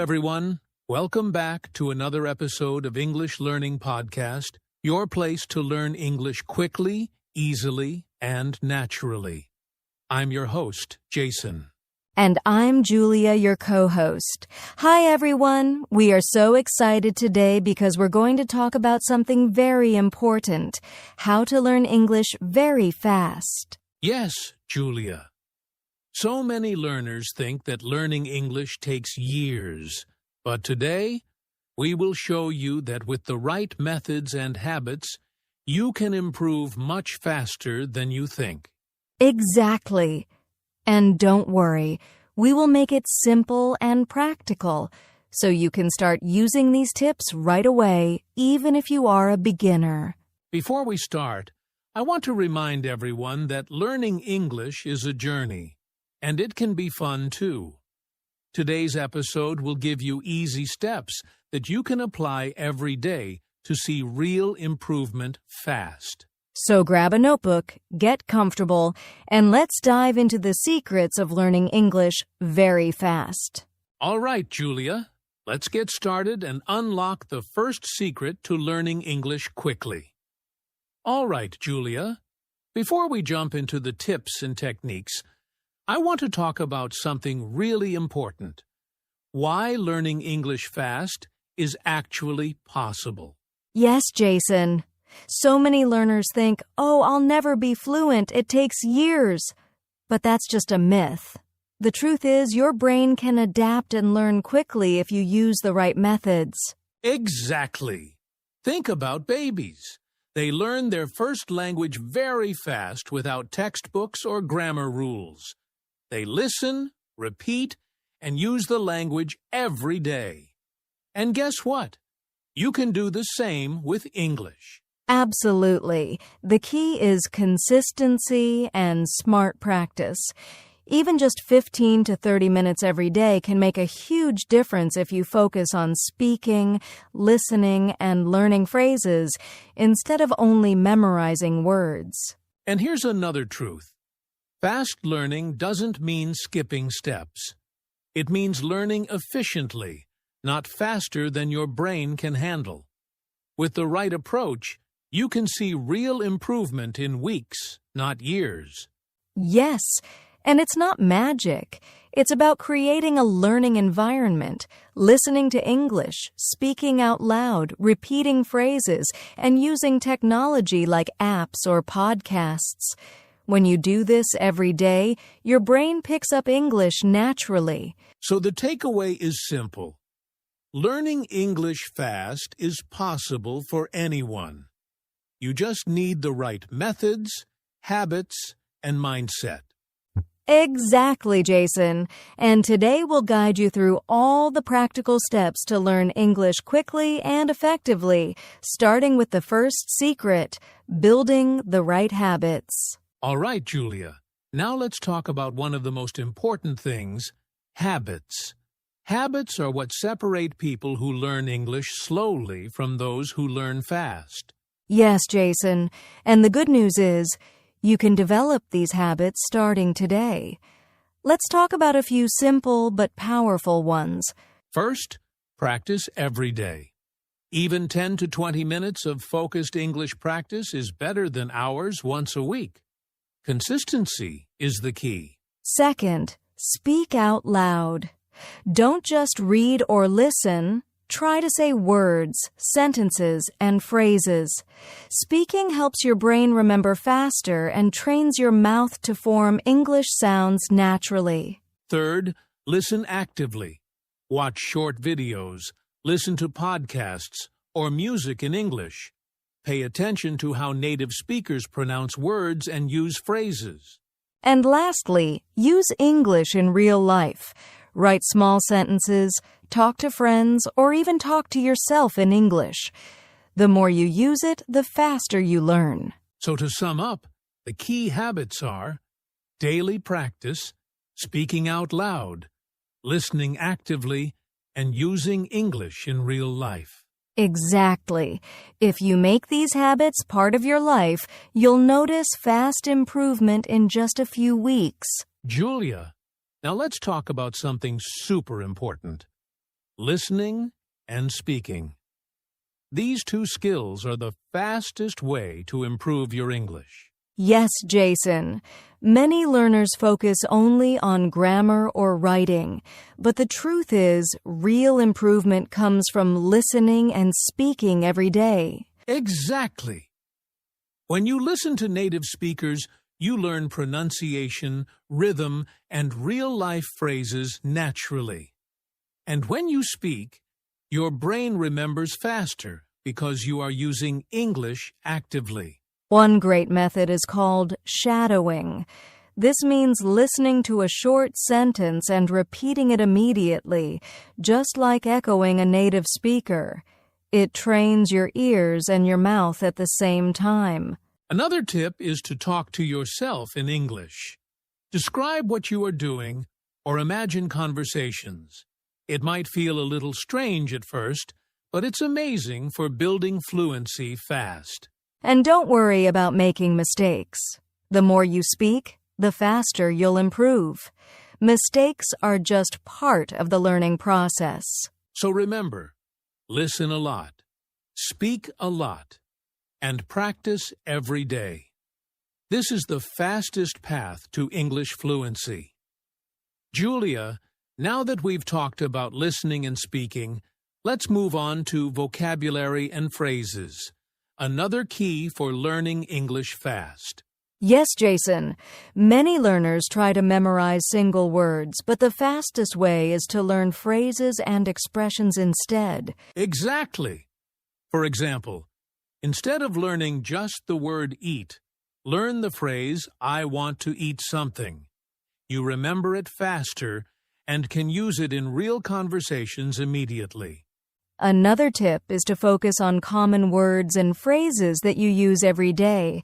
everyone. Welcome back to another episode of English Learning Podcast, your place to learn English quickly, easily, and naturally. I'm your host, Jason. And I'm Julia, your co-host. Hi, everyone. We are so excited today because we're going to talk about something very important, how to learn English very fast. Yes, Julia. So many learners think that learning English takes years, but today we will show you that with the right methods and habits, you can improve much faster than you think. Exactly. And don't worry, we will make it simple and practical, so you can start using these tips right away, even if you are a beginner. Before we start, I want to remind everyone that learning English is a journey, and it can be fun too. Today's episode will give you easy steps that you can apply every day to see real improvement fast. So grab a notebook, get comfortable, and let's dive into the secrets of learning English very fast. All right, Julia, let's get started and unlock the first secret to learning English quickly. All right, Julia, before we jump into the tips and techniques, I want to talk about something really important. Why learning English fast is actually possible. Yes, Jason. So many learners think, I'll never be fluent, it takes years. But that's just a myth. The truth is, your brain can adapt and learn quickly if you use the right methods. Exactly. Think about babies. They learn their first language very fast without textbooks or grammar rules. They listen, repeat, and use the language every day. And guess what? You can do the same with English. Absolutely. The key is consistency and smart practice. Even just 15 to 30 minutes every day can make a huge difference if you focus on speaking, listening, and learning phrases instead of only memorizing words. And here's another truth. Fast learning doesn't mean skipping steps. It means learning efficiently, not faster than your brain can handle. With the right approach, you can see real improvement in weeks, not years. Yes, and it's not magic. It's about creating a learning environment, listening to English, speaking out loud, repeating phrases, and using technology like apps or podcasts. When you do this every day, your brain picks up English naturally. So the takeaway is simple. Learning English fast is possible for anyone. You just need the right methods, habits, and mindset. Exactly, Jason. And today we'll guide you through all the practical steps to learn English quickly and effectively, starting with the first secret, building the right habits. All right, Julia. Now let's talk about one of the most important things, habits. Habits are what separate people who learn English slowly from those who learn fast. Yes, Jason. And the good news is, you can develop these habits starting today. Let's talk about a few simple but powerful ones. First, practice every day. Even 10 to 20 minutes of focused English practice is better than hours once a week. Consistency is the key. Second, speak out loud. Don't just read or listen. Try to say words, sentences, and phrases. Speaking helps your brain remember faster and trains your mouth to form English sounds naturally. Third, listen actively. Watch short videos, listen to podcasts, or music in English. Pay attention to how native speakers pronounce words and use phrases. And lastly, use English in real life. Write small sentences, talk to friends, or even talk to yourself in English. The more you use it, the faster you learn. So to sum up, the key habits are daily practice, speaking out loud, listening actively, and using English in real life. Exactly. If you make these habits part of your life, you'll notice fast improvement in just a few weeks. Julia, now let's talk about something super important. listening and speaking. These two skills are the fastest way to improve your English. Yes, Jason. Many learners focus only on grammar or writing, but the truth is, real improvement comes from listening and speaking every day. Exactly. When you listen to native speakers, you learn pronunciation, rhythm, and real-life phrases naturally. And when you speak, your brain remembers faster because you are using English actively. One great method is called shadowing. This means listening to a short sentence and repeating it immediately, just like echoing a native speaker. It trains your ears and your mouth at the same time. Another tip is to talk to yourself in English. Describe what you are doing or imagine conversations. It might feel a little strange at first, but it's amazing for building fluency fast. And don't worry about making mistakes. The more you speak, the faster you'll improve. Mistakes are just part of the learning process. So remember, listen a lot, speak a lot, and practice every day. This is the fastest path to English fluency. Julia, now that we've talked about listening and speaking, let's move on to vocabulary and phrases. Another key for learning English fast. Yes, Jason. Many learners try to memorize single words, but the fastest way is to learn phrases and expressions instead. Exactly. For example, instead of learning just the word eat, learn the phrase, I want to eat something. You remember it faster and can use it in real conversations immediately. Another tip is to focus on common words and phrases that you use every day,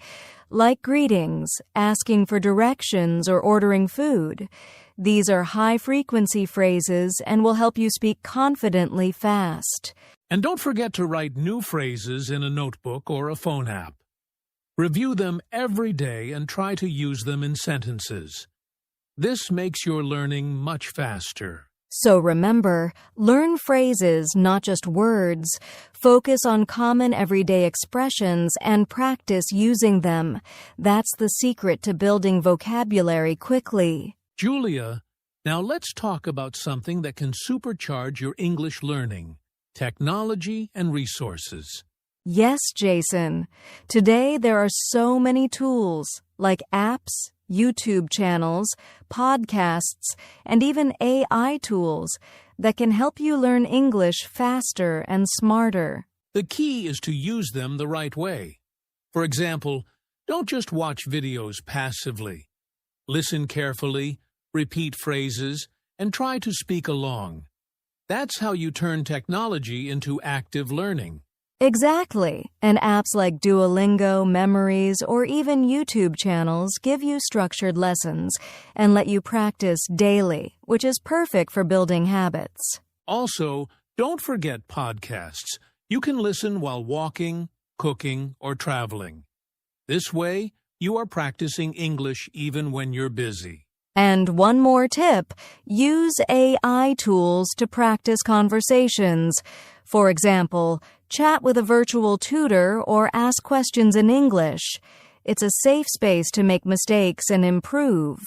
like greetings, asking for directions, or ordering food. These are high-frequency phrases and will help you speak confidently fast. And don't forget to write new phrases in a notebook or a phone app. Review them every day and try to use them in sentences. This makes your learning much faster. So remember, learn phrases, not just words. Focus on common everyday expressions and practice using them. That's the secret to building vocabulary quickly. Julia, now let's talk about something that can supercharge your English learning: technology and resources. Yes, Jason. Today there are so many tools, like apps, YouTube channels, podcasts, and even AI tools that can help you learn English faster and smarter. The key is to use them the right way. For example, don't just watch videos passively. Listen carefully, repeat phrases, and try to speak along. That's how you turn technology into active learning. Exactly. And apps like Duolingo, Memories, or even YouTube channels give you structured lessons and let you practice daily, which is perfect for building habits. Also, don't forget podcasts. You can listen while walking, cooking, or traveling. This way, you are practicing English even when you're busy. And one more tip, use AI tools to practice conversations. For example, chat with a virtual tutor or ask questions in English. It's a safe space to make mistakes and improve.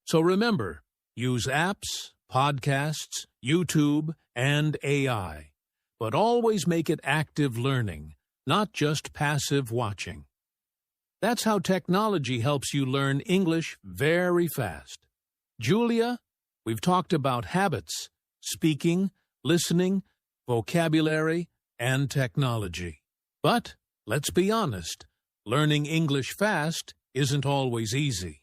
So remember, use apps, podcasts, YouTube, and AI. But always make it active learning, not just passive watching. That's how technology helps you learn English very fast. Julia, we've talked about habits, speaking, listening, vocabulary, and technology. But, let's be honest, learning English fast isn't always easy.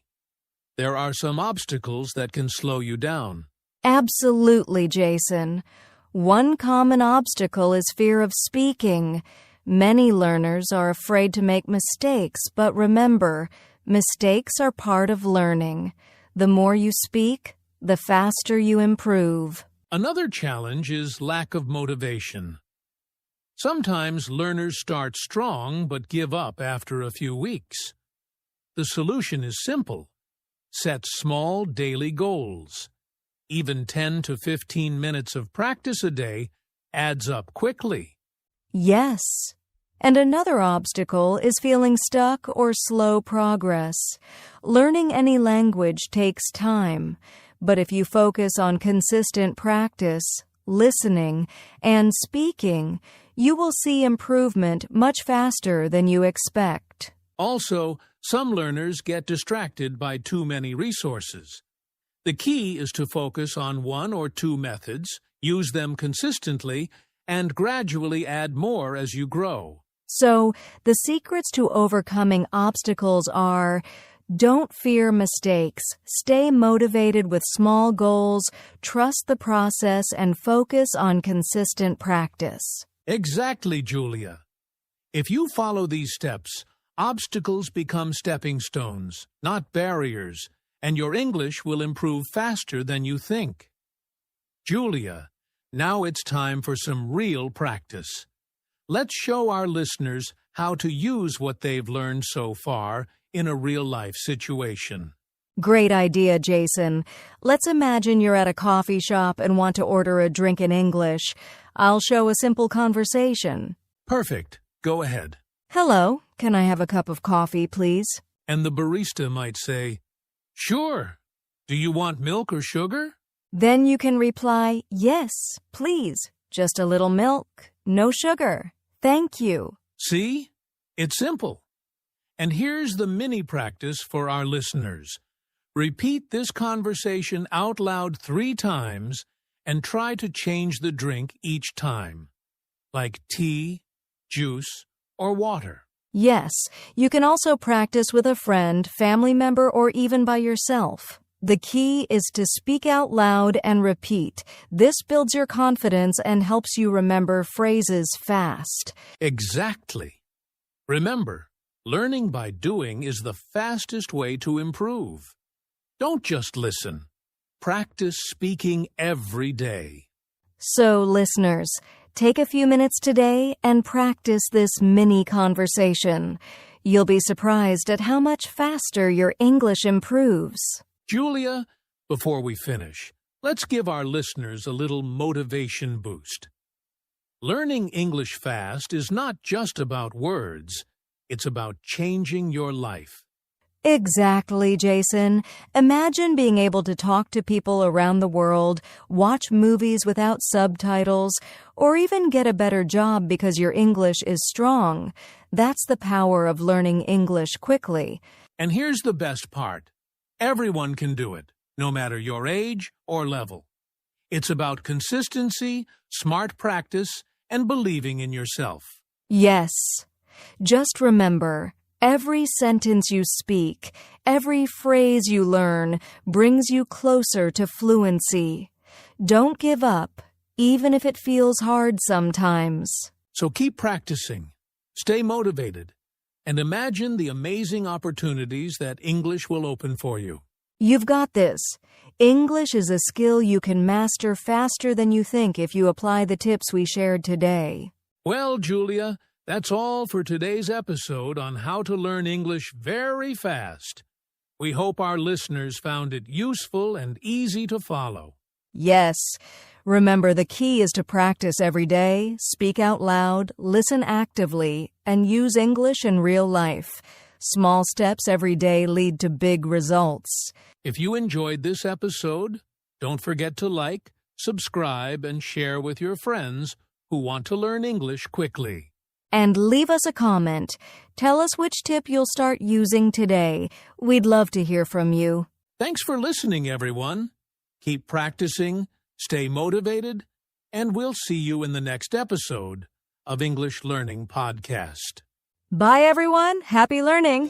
There are some obstacles that can slow you down. Absolutely, Jason. One common obstacle is fear of speaking. Many learners are afraid to make mistakes, but remember, mistakes are part of learning. The more you speak, the faster you improve. Another challenge is lack of motivation. Sometimes learners start strong but give up after a few weeks. The solution is simple. Set small daily goals. Even 10 to 15 minutes of practice a day adds up quickly. Yes. And another obstacle is feeling stuck or slow progress. Learning any language takes time, but if you focus on consistent practice, listening, and speaking, you will see improvement much faster than you expect. Also, some learners get distracted by too many resources. The key is to focus on one or two methods, use them consistently, and gradually add more as you grow. So, the secrets to overcoming obstacles are: don't fear mistakes, stay motivated with small goals, trust the process, and focus on consistent practice. Exactly, Julia. If you follow these steps, obstacles become stepping stones, not barriers, and your English will improve faster than you think. Julia, now it's time for some real practice. Let's show our listeners how to use what they've learned so far in a real-life situation. Great idea, Jason. Let's imagine you're at a coffee shop and want to order a drink in English. I'll show a simple conversation. Perfect. Go ahead. Hello, can I have a cup of coffee, please? And the barista might say, "Sure. Do you want milk or sugar?" Then you can reply, "Yes, please. Just a little milk, no sugar. Thank you." See? It's simple. And here's the mini practice for our listeners. Repeat this conversation out loud 3 times and try to change the drink each time, like tea, juice, or water. Yes, you can also practice with a friend, family member, or even by yourself. The key is to speak out loud and repeat. This builds your confidence and helps you remember phrases fast. Exactly. Remember, learning by doing is the fastest way to improve. Don't just listen. Practice speaking every day. So, listeners, take a few minutes today and practice this mini conversation. You'll be surprised at how much faster your English improves. Julia, before we finish, let's give our listeners a little motivation boost. Learning English fast is not just about words. It's about changing your life. Exactly, Jason. Imagine being able to talk to people around the world, watch movies without subtitles, or even get a better job because your English is strong. That's the power of learning English quickly. And here's the best part. Everyone can do it, no matter your age or level. It's about consistency, smart practice, and believing in yourself. Yes. Just remember, every sentence you speak, every phrase you learn brings you closer to fluency. Don't give up, even if it feels hard sometimes. So keep practicing, stay motivated, and imagine the amazing opportunities that English will open for you. You've got this. English is a skill you can master faster than you think if you apply the tips we shared today. Well, Julia, that's all for today's episode on how to learn English very fast. We hope our listeners found it useful and easy to follow. Yes. Remember, the key is to practice every day, speak out loud, listen actively, and use English in real life. Small steps every day lead to big results. If you enjoyed this episode, don't forget to like, subscribe, and share with your friends who want to learn English quickly. And leave us a comment. Tell us which tip you'll start using today. We'd love to hear from you. Thanks for listening, everyone. Keep practicing, stay motivated, and we'll see you in the next episode of English Learning Podcast. Bye, everyone. Happy learning.